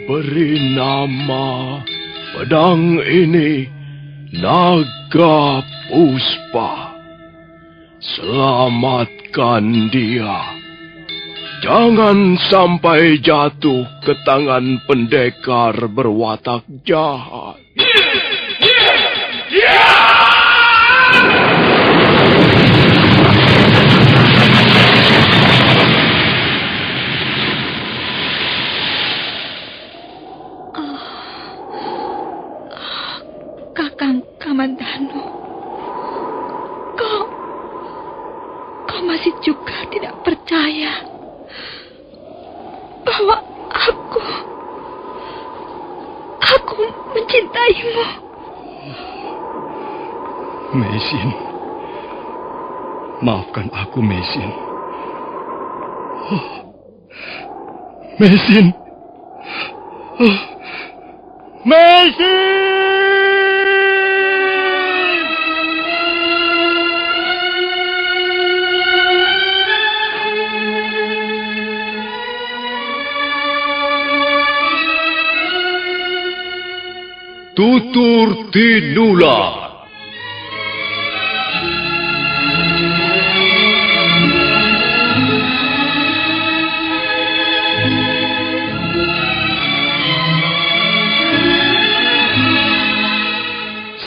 Beri nama pedang ini Naga Puspa. Selamatkan dia. Jangan sampai jatuh ke tangan pendekar berwatak jahat. Kakang Kamandanu, kau masih juga tidak percaya bahwa aku mencintaimu. Meisin, maafkan aku, Meisin. Meisin. Meisin! Tutur Tinula.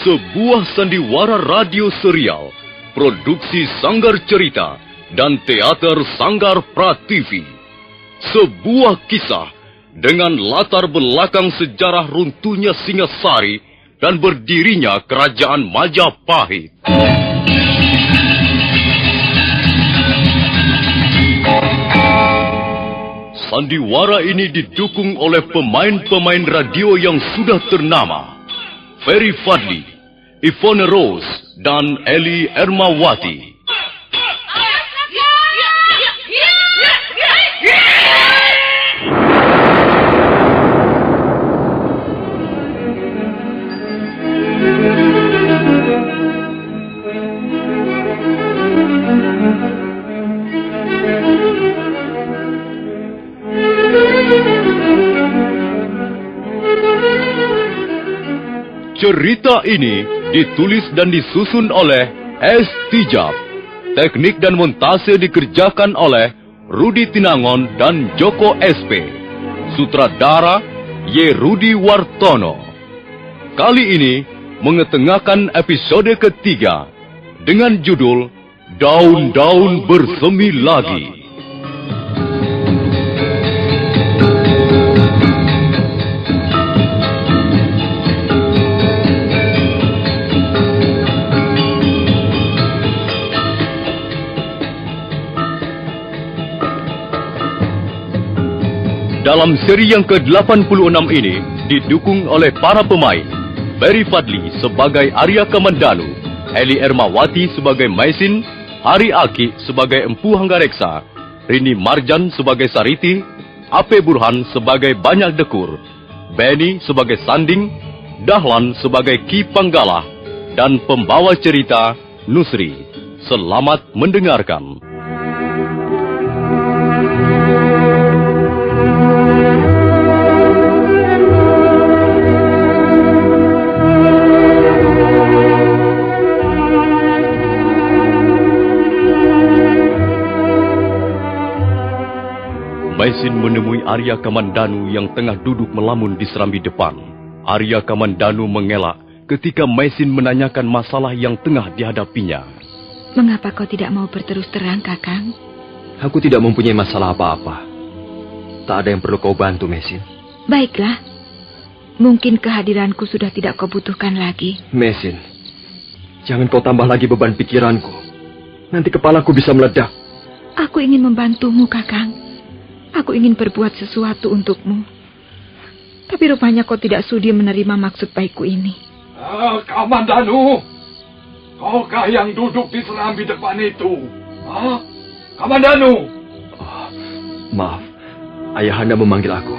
Sebuah sandiwara radio serial, produksi Sanggar Cerita dan teater Sanggar Prativi. Sebuah kisah dengan latar belakang sejarah runtuhnya Singasari dan berdirinya Kerajaan Majapahit. Sandiwara ini didukung oleh pemain-pemain radio yang sudah ternama. Ferry Fadli, Ivone Rose, dan Eli Ermawati. Cerita ini ditulis dan disusun oleh S. Tijab. Teknik dan montase dikerjakan oleh Rudi Tinangon dan Joko SP. Sutradara Y. Rudi Wartono. Kali ini mengetengahkan episode ketiga dengan judul Daun-Daun Bersemi Lagi. Dalam seri yang ke-86 ini didukung oleh para pemain Ferry Fadli sebagai Arya Kamandanu, Eli Ermawati sebagai Meisin, Hari Aki sebagai Empu Hanggareksa, Rini Marjan sebagai Sariti, Ape Burhan sebagai Banyak Dekur, Benny sebagai Sanding, Dahlan sebagai Ki Panggalah, dan pembawa cerita Nusri. Selamat mendengarkan. Meisin menemui Arya Kamandanu yang tengah duduk melamun di serambi depan. Arya Kamandanu mengelak ketika Meisin menanyakan masalah yang tengah dihadapinya. Mengapa kau tidak mau berterus terang, Kakang? Aku tidak mempunyai masalah apa-apa. Tak ada yang perlu kau bantu, Meisin. Baiklah. Mungkin kehadiranku sudah tidak kau butuhkan lagi. Meisin, jangan kau tambah lagi beban pikiranku. Nanti kepalaku bisa meledak. Aku ingin membantumu, Kakang. Aku ingin berbuat sesuatu untukmu. Tapi rupanya kau tidak sudi menerima maksud baikku ini. Kamandanu, kaukah yang duduk di serambi depan itu? Kamandanu! Oh, maaf, ayahanda memanggil aku.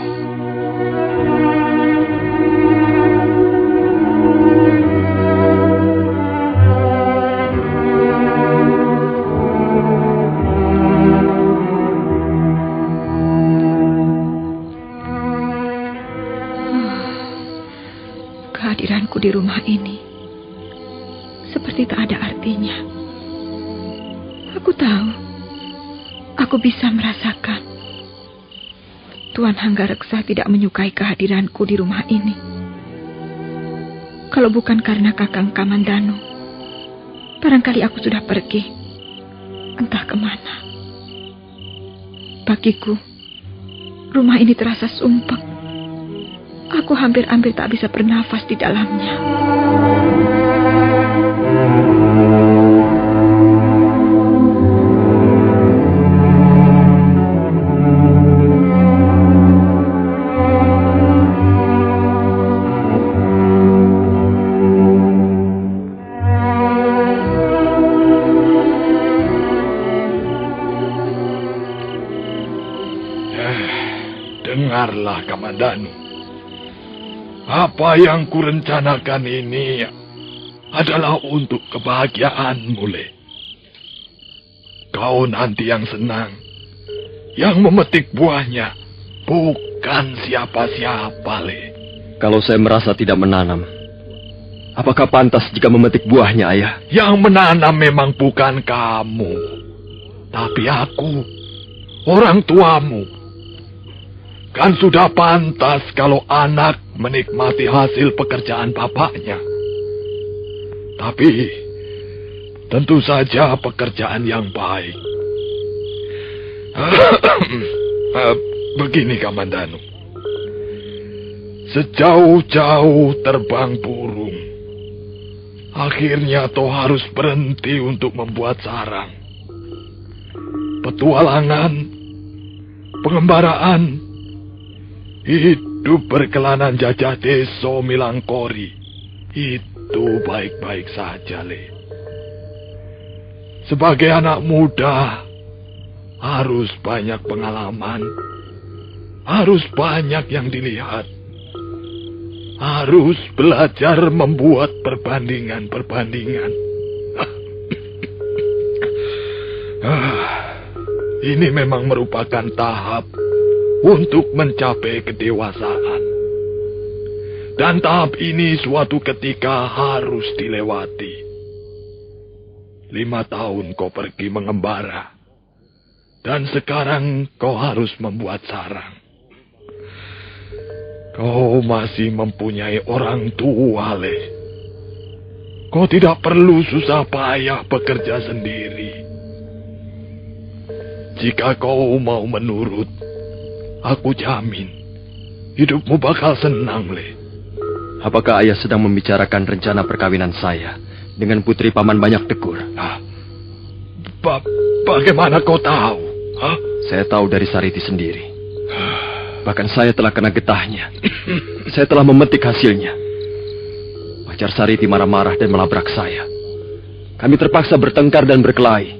di rumah ini seperti tak ada artinya. Aku tahu, aku bisa merasakan Tuan Hanggareksa tidak menyukai kehadiranku di rumah ini. Kalau bukan karena Kakang Kamandanu, barangkali aku sudah pergi, entah kemana. Bagiku, rumah ini terasa sumpek. Aku hampir-hampir tak bisa bernafas di dalamnya. Dengarlah, Kamandanu. Apa yang kurencanakan ini adalah untuk kebahagiaanmu, Le. Kau nanti yang senang. Yang memetik buahnya bukan siapa-siapa, Le. Kalau saya merasa tidak menanam, apakah pantas jika memetik buahnya, Ayah? Yang menanam memang bukan kamu, tapi aku, orang tuamu. Kan sudah pantas kalau anak menikmati hasil pekerjaan bapaknya. Tapi, tentu saja pekerjaan yang baik. Begini, Kamandanu. Sejauh-jauh terbang burung, akhirnya toh harus berhenti untuk membuat sarang. Petualangan, pengembaraan, hidup berkelanan jajah deso Milangkori, itu baik-baik saja, Le. Sebagai anak muda, harus banyak pengalaman, harus banyak yang dilihat, harus belajar membuat perbandingan-perbandingan. Ini memang merupakan tahap untuk mencapai kedewasaan. Dan tahap ini suatu ketika harus dilewati. 5 tahun kau pergi mengembara. Dan sekarang kau harus membuat sarang. Kau masih mempunyai orang tua, Le. Kau tidak perlu susah payah bekerja sendiri. Jika kau mau menurut, aku jamin, hidupmu bakal senang, Le. Apakah Ayah sedang membicarakan rencana perkawinan saya dengan putri Paman Banyak Tekur? Bagaimana kau tahu? Hah? Saya tahu dari Sariti sendiri. Bahkan saya telah kena getahnya. Saya telah memetik hasilnya. Pacar Sariti marah-marah dan melabrak saya. Kami terpaksa bertengkar dan berkelahi.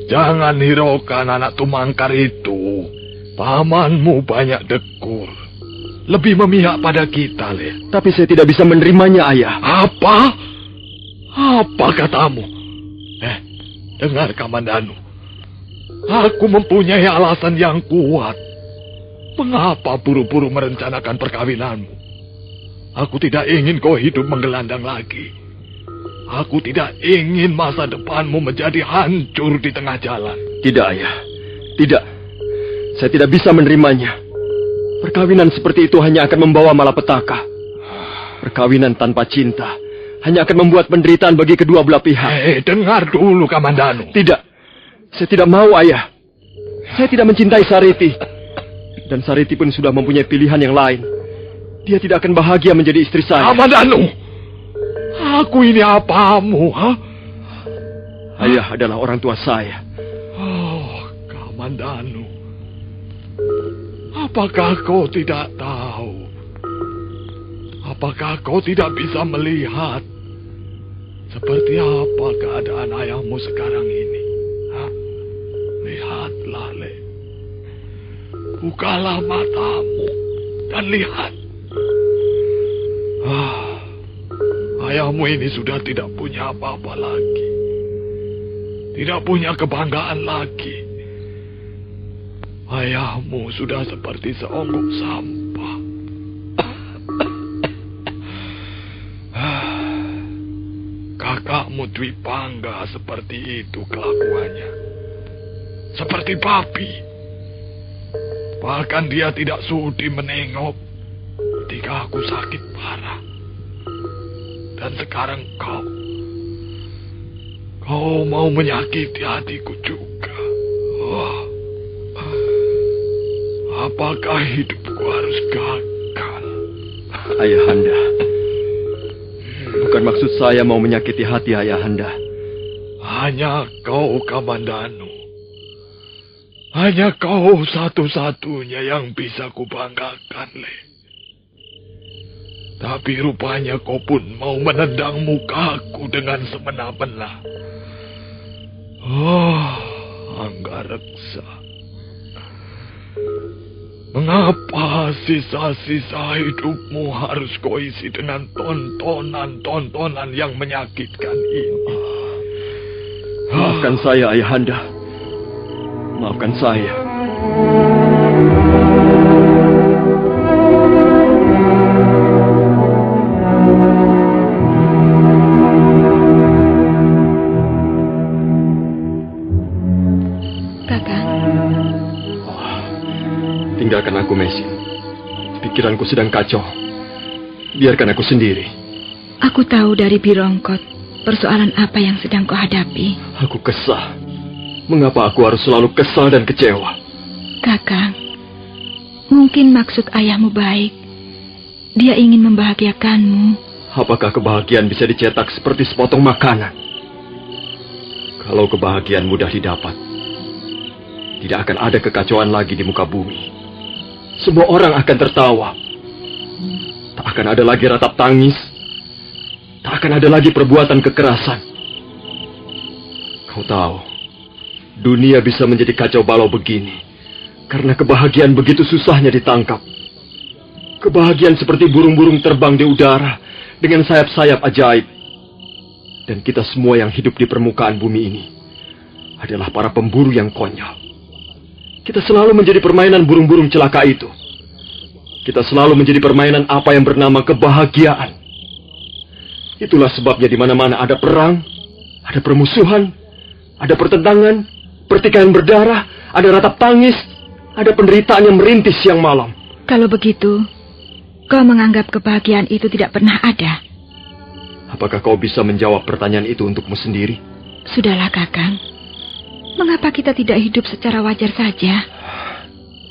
Jangan hiraukan anak tumangkar itu. Pamanmu Banyak Tekur lebih memihak pada kita, Le. Tapi saya tidak bisa menerimanya, Ayah. Apa? Apa katamu? Dengar, Kamandanu. Aku mempunyai alasan yang kuat. Mengapa buru-buru merencanakan perkawinanmu? Aku tidak ingin kau hidup menggelandang lagi. Aku tidak ingin masa depanmu menjadi hancur di tengah jalan. Tidak, Ayah. Tidak. Saya tidak bisa menerimanya. Perkawinan seperti itu hanya akan membawa malapetaka. Perkawinan tanpa cinta hanya akan membuat penderitaan bagi kedua belah pihak. Dengar dulu, Kamandanu. Tidak. Saya tidak mau, Ayah. Saya tidak mencintai Sariti. Dan Sariti pun sudah mempunyai pilihan yang lain. Dia tidak akan bahagia menjadi istri saya. Kamandanu! Aku ini apamu, ha? Ayah adalah orang tua saya. Oh, Kamandanu. Apakah kau tidak tahu? Apakah kau tidak bisa melihat seperti apa keadaan ayahmu sekarang ini? Hah? Lihatlah, Le. Bukalah matamu dan lihat. Ayahmu ini sudah tidak punya apa-apa lagi. Tidak punya kebanggaan lagi. Ayahmu sudah seperti seonggok sampah. ayahmu Dwi Pangga seperti itu kelakuannya. Seperti babi. Bahkan dia tidak sudi menengok ketika aku sakit parah. Dan sekarang kau mau menyakiti hatiku juga. Wah, apakah hidupku harus gagal? Ayahanda, bukan maksud saya mau menyakiti hati Ayahanda. Hanya kau, Kamandanu. Hanya kau satu-satunya yang bisa kubanggakan, Le. Tapi rupanya kau pun mau menendang mukaku dengan semena-mena. Oh, Anggareksa. Mengapa sisa-sisa hidupmu harus kau isi dengan tontonan-tontonan yang menyakitkan ini? Maafkan saya, Ayahanda. Maafkan saya. Kakang. Tinggalkan aku, Mesin. Pikiranku sedang kacau. Biarkan aku sendiri. Aku tahu dari Birongkot persoalan apa yang sedang kau hadapi. Aku kesal. Mengapa aku harus selalu kesal dan kecewa? Kakang, mungkin maksud ayahmu baik. Dia ingin membahagiakanmu. Apakah kebahagiaan bisa dicetak seperti sepotong makanan? Kalau kebahagiaan mudah didapat, tidak akan ada kekacauan lagi di muka bumi. Semua orang akan tertawa. Tak akan ada lagi ratap tangis. Tak akan ada lagi perbuatan kekerasan. Kau tahu, dunia bisa menjadi kacau balau begini karena kebahagiaan begitu susahnya ditangkap. Kebahagiaan seperti burung-burung terbang di udara dengan sayap-sayap ajaib. Dan kita semua yang hidup di permukaan bumi ini adalah para pemburu yang konyol. Kita selalu menjadi permainan burung-burung celaka itu. Kita selalu menjadi permainan apa yang bernama kebahagiaan. Itulah sebabnya di mana-mana ada perang, ada permusuhan, ada pertentangan, pertikaian berdarah, ada ratap tangis, ada penderitaan yang merintih siang malam. Kalau begitu, kau menganggap kebahagiaan itu tidak pernah ada. Apakah kau bisa menjawab pertanyaan itu untukmu sendiri? Sudahlah, Kakang. Mengapa kita tidak hidup secara wajar saja?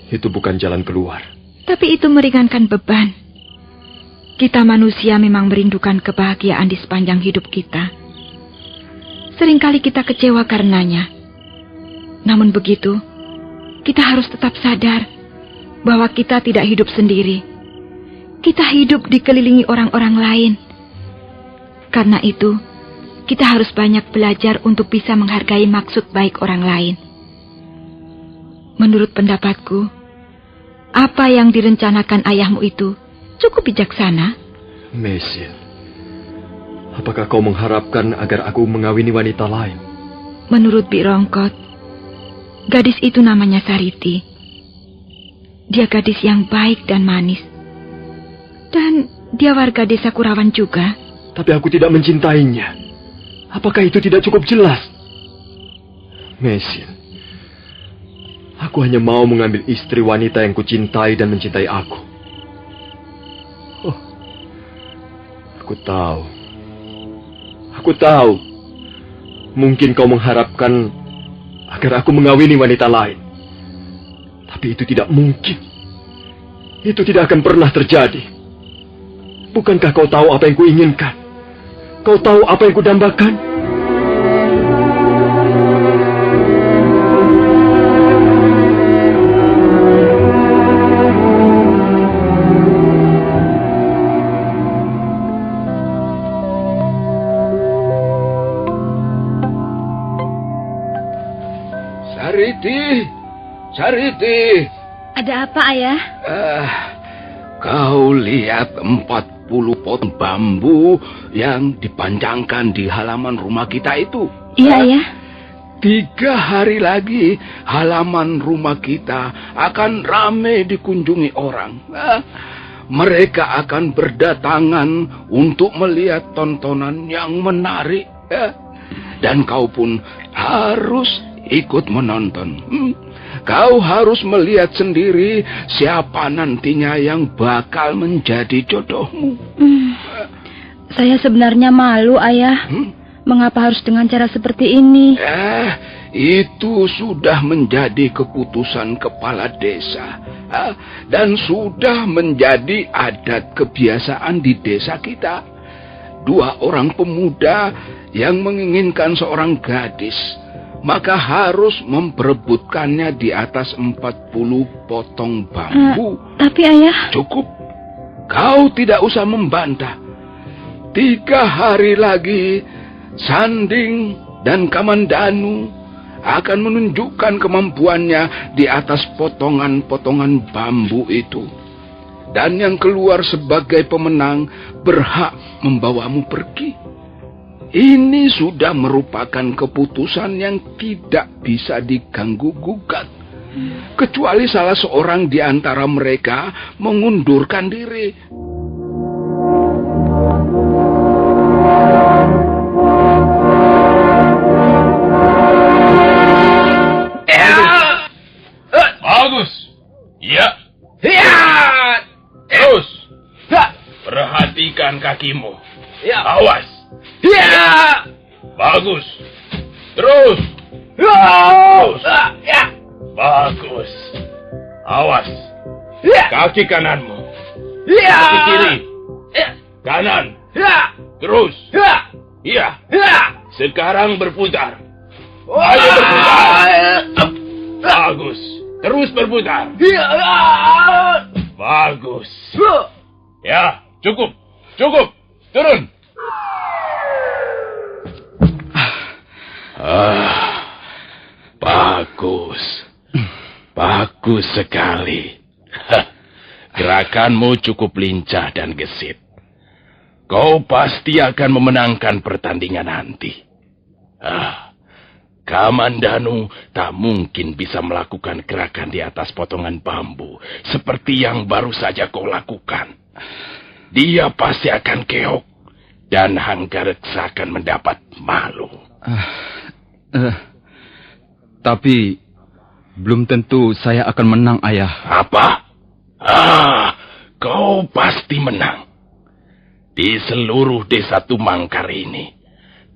Itu bukan jalan keluar. Tapi itu meringankan beban. Kita manusia memang merindukan kebahagiaan di sepanjang hidup kita. Seringkali kita kecewa karenanya. Namun begitu, kita harus tetap sadar bahwa kita tidak hidup sendiri. Kita hidup dikelilingi orang-orang lain. Karena itu, kita harus banyak belajar untuk bisa menghargai maksud baik orang lain. Menurut pendapatku, apa yang direncanakan ayahmu itu cukup bijaksana. Mesin, apakah kau mengharapkan agar aku mengawini wanita lain? Menurut Birongkot, gadis itu namanya Sariti. Dia gadis yang baik dan manis. Dan dia warga desa Kurawan juga. Tapi aku tidak mencintainya. Apakah itu tidak cukup jelas? Mesin, aku hanya mau mengambil istri wanita yang kucintai dan mencintai aku. Oh, aku tahu. Aku tahu. Mungkin kau mengharapkan agar aku mengawini wanita lain. Tapi itu tidak mungkin. Itu tidak akan pernah terjadi. Bukankah kau tahu apa yang kuinginkan? Kau tahu apa yang kudambakan? Sariti. Ada apa, Ayah? Kau lihat 40 pot bambu yang dipanjangkan di halaman rumah kita itu? Iya, Ayah. 3 hari lagi halaman rumah kita akan ramai dikunjungi orang. Mereka akan berdatangan untuk melihat tontonan yang menarik. Dan kau pun harus ikut menonton. Kau harus melihat sendiri siapa nantinya yang bakal menjadi jodohmu. Saya sebenarnya malu, Ayah. Mengapa harus dengan cara seperti ini? Itu sudah menjadi keputusan kepala desa. Dan sudah menjadi adat kebiasaan di desa kita. 2 orang pemuda yang menginginkan seorang gadis, maka harus memperebutkannya di atas 40 potong bambu. Tapi Ayah... Cukup. Kau tidak usah membantah. 3 hari lagi, Sanding dan Kamandanu akan menunjukkan kemampuannya di atas potongan-potongan bambu itu. Dan yang keluar sebagai pemenang berhak membawamu pergi. Ini sudah merupakan keputusan yang tidak bisa diganggu-gugat. Kecuali salah seorang di antara mereka mengundurkan diri. Bagus. Ya. Terus. Perhatikan kakimu. Awas. Bagus. Terus. Bagus. Awas. Kaki kananmu. Kaki kiri. Kanan. Terus. Iya. Sekarang berputar. Ayo berputar. Bagus. Terus berputar. Bagus. Ya, cukup. Cukup. Turun. Bagus. Bagus sekali. Gerakanmu cukup lincah dan gesit. Kau pasti akan memenangkan pertandingan nanti. Kamandanu tak mungkin bisa melakukan gerakan di atas potongan bambu seperti yang baru saja kau lakukan. Dia pasti akan keok dan Hanggareksa akan mendapat malu. Tapi belum tentu saya akan menang, Ayah. Apa? Kau pasti menang. Di seluruh desa Tumangkar ini,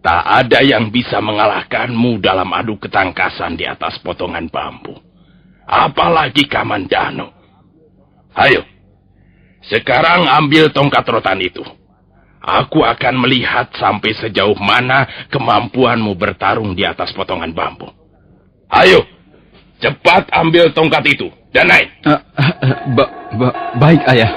tak ada yang bisa mengalahkanmu dalam adu ketangkasan di atas potongan bambu. Apalagi Kamandanu. Ayo, sekarang ambil tongkat rotan itu. Aku akan melihat sampai sejauh mana kemampuanmu bertarung di atas potongan bambu. Ayo, cepat ambil tongkat itu dan naik. Baik, Ayah.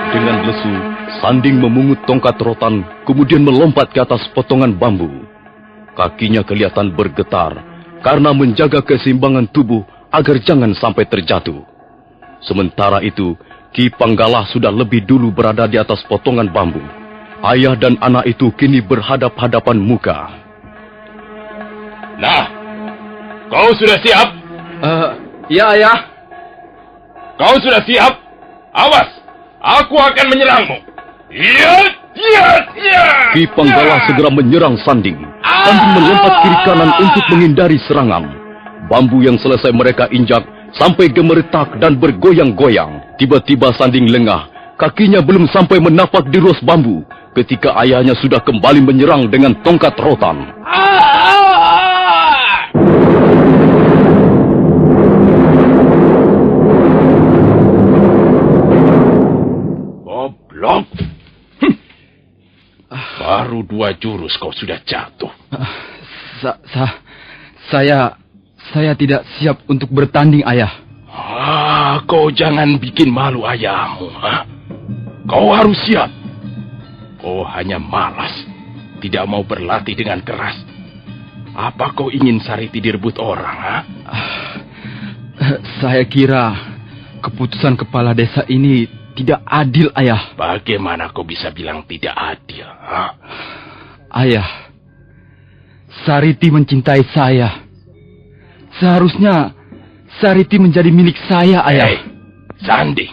Dengan lesu, Sanding memungut tongkat rotan, kemudian melompat ke atas potongan bambu. Kakinya kelihatan bergetar, karena menjaga keseimbangan tubuh agar jangan sampai terjatuh. Sementara itu, Ki Panggalah sudah lebih dulu berada di atas potongan bambu. Ayah dan anak itu kini berhadap-hadapan muka. Nah, kau sudah siap? Ya, Ayah. Kau sudah siap? Awas! Aku akan menyerangmu. Iya. Ki Panggalah segera menyerang Sanding. Sanding melompat kiri kanan untuk menghindari serangan. Bambu yang selesai mereka injak sampai gemeretak dan bergoyang-goyang. Tiba-tiba Sanding lengah. Kakinya belum sampai menapak di ruas bambu ketika ayahnya sudah kembali menyerang dengan tongkat rotan. Goblok. Baru 2 jurus kau sudah jatuh. Saya tidak siap untuk bertanding, Ayah. Kau jangan bikin malu ayahmu. Kau harus siap. Kau hanya malas, tidak mau berlatih dengan keras. Apa kau ingin Sariti direbut orang? Saya kira keputusan kepala desa ini tidak adil, Ayah. Bagaimana kau bisa bilang tidak adil? Ayah, Sariti mencintai saya. Seharusnya Sariti menjadi milik saya, Ayah. Sanding.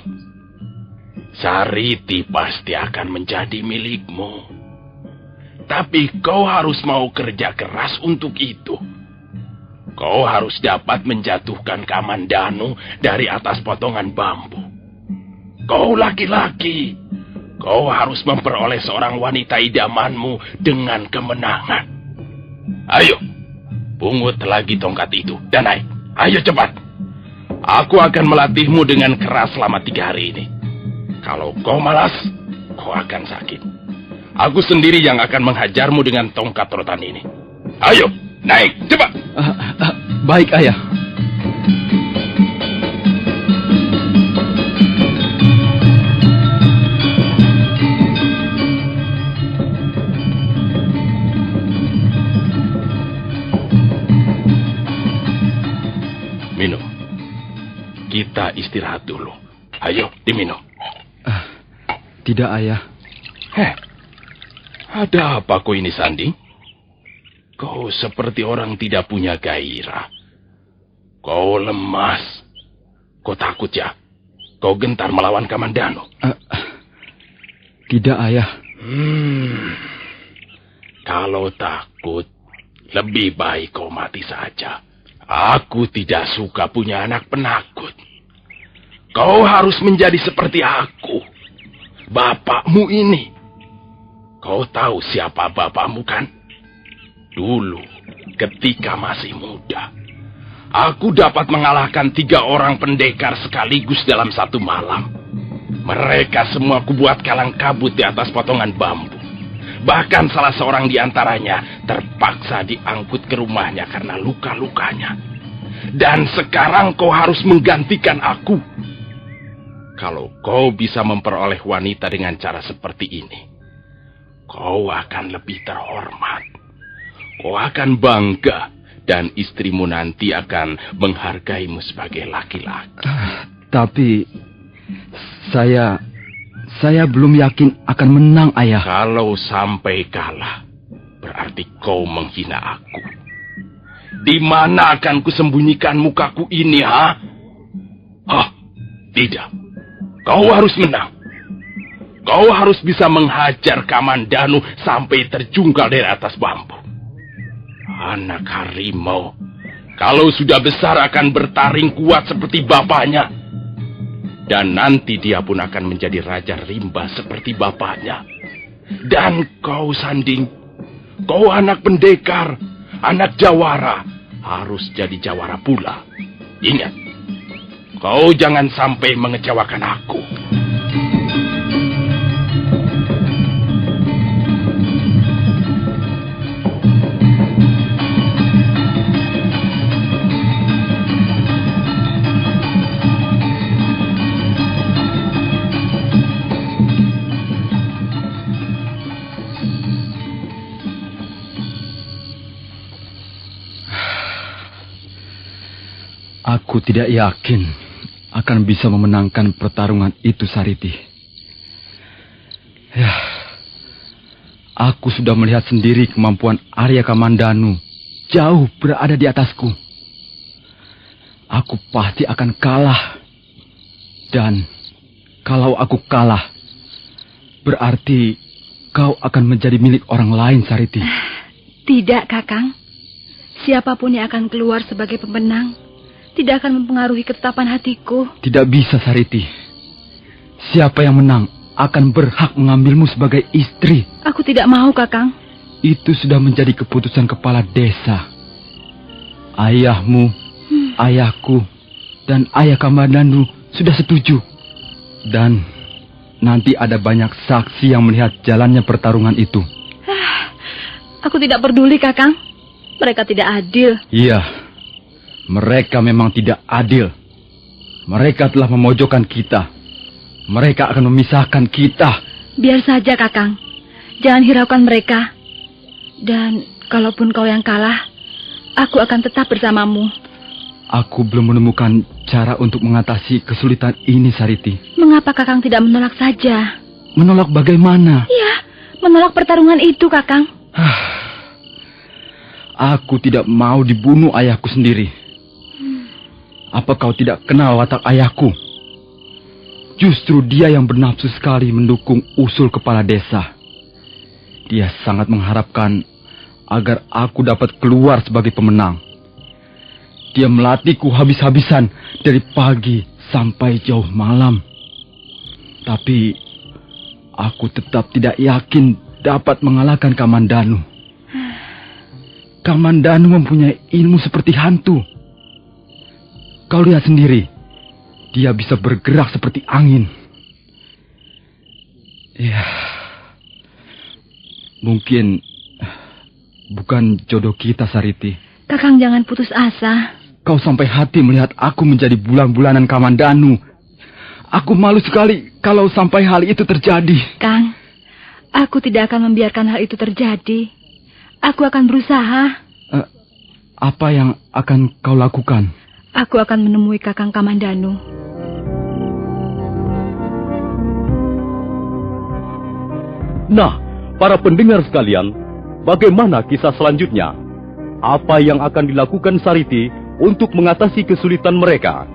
Sariti pasti akan menjadi milikmu. Tapi kau harus mau kerja keras untuk itu. Kau harus dapat menjatuhkan Kamandanu dari atas potongan bambu. Kau laki-laki. Kau harus memperoleh seorang wanita idamanmu dengan kemenangan. Ayo, pungut lagi tongkat itu dan naik. Ayo cepat. Aku akan melatihmu dengan keras selama 3 hari ini. Kalau kau malas, kau akan sakit. Aku sendiri yang akan menghajarmu dengan tongkat rotan ini. Ayo, naik, cepat. Baik, Ayah. Minum. Kita istirahat dulu. Ayo, diminum. Tidak, Ayah. Ada apa kau ini, Sanding? Kau seperti orang tidak punya gairah. Kau lemas. Kau takut ya? Kau gentar melawan Kamandanu? Tidak, Ayah. Kalau takut, lebih baik kau mati saja. Aku tidak suka punya anak penakut. Kau harus menjadi seperti aku. Bapakmu ini. Kau tahu siapa bapakmu kan? Dulu, ketika masih muda, aku dapat mengalahkan 3 orang pendekar sekaligus dalam satu malam. Mereka semua kubuat kalang kabut di atas potongan bambu. Bahkan salah seorang di antaranya terpaksa diangkut ke rumahnya karena luka-lukanya. Dan sekarang kau harus menggantikan aku. Kalau kau bisa memperoleh wanita dengan cara seperti ini, kau akan lebih terhormat. Kau akan bangga. Dan istrimu nanti akan menghargaimu sebagai laki-laki. Tapi saya belum yakin akan menang, Ayah. Kalau sampai kalah, berarti kau menghina aku. Di mana akan kusembunyikan mukaku ini, ha? Tidak. Kau harus menang. Kau harus bisa menghajar Kamandanu sampai terjungkal dari atas bambu. Anak harimau, kalau sudah besar akan bertaring kuat seperti bapaknya. Dan nanti dia pun akan menjadi raja rimba seperti bapaknya. Dan kau, Sanding, kau anak pendekar, anak jawara, harus jadi jawara pula. Ingat, kau jangan sampai mengecewakan aku. Aku tidak yakin akan bisa memenangkan pertarungan itu, Sariti. Ya, aku sudah melihat sendiri kemampuan Arya Kamandanu jauh berada di atasku. Aku pasti akan kalah. Dan kalau aku kalah, berarti kau akan menjadi milik orang lain, Sariti. Tidak, Kakang. Siapapun yang akan keluar sebagai pemenang tidak akan mempengaruhi ketetapan hatiku. Tidak bisa, Sariti. Siapa yang menang akan berhak mengambilmu sebagai istri. Aku tidak mau, Kakang. Itu sudah menjadi keputusan kepala desa. Ayahmu, ayahku, dan ayah Kamandanu sudah setuju. Dan nanti ada banyak saksi yang melihat jalannya pertarungan itu. Aku tidak peduli, Kakang. Mereka tidak adil. Iya. Mereka memang tidak adil. Mereka telah memojokkan kita. Mereka akan memisahkan kita. Biar saja, Kakang. Jangan hiraukan mereka. Dan kalaupun kau yang kalah, aku akan tetap bersamamu. Aku belum menemukan cara untuk mengatasi kesulitan ini, Sariti. Mengapa Kakang tidak menolak saja? Menolak bagaimana? Ya, menolak pertarungan itu, Kakang. Aku tidak mau dibunuh ayahku sendiri. Apa kau tidak kenal watak ayahku? Justru dia yang bernafsu sekali mendukung usul kepala desa. Dia sangat mengharapkan agar aku dapat keluar sebagai pemenang. Dia melatihku habis-habisan dari pagi sampai jauh malam. Tapi aku tetap tidak yakin dapat mengalahkan Kamandanu. Kamandanu mempunyai ilmu seperti hantu. Kau lihat sendiri, dia bisa bergerak seperti angin. Ya, mungkin bukan jodoh kita, Sariti. Kakang jangan putus asa. Kau sampai hati melihat aku menjadi bulan-bulanan Kamandanu. Aku malu sekali kalau sampai hal itu terjadi. Kang, aku tidak akan membiarkan hal itu terjadi. Aku akan berusaha. Apa yang akan kau lakukan? Aku akan menemui Kakang Kamandanu. Nah, para pendengar sekalian, bagaimana kisah selanjutnya? Apa yang akan dilakukan Sariti untuk mengatasi kesulitan mereka?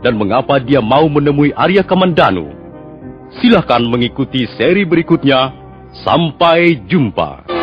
Dan mengapa dia mau menemui Arya Kamandanu? Silahkan mengikuti seri berikutnya. Sampai jumpa.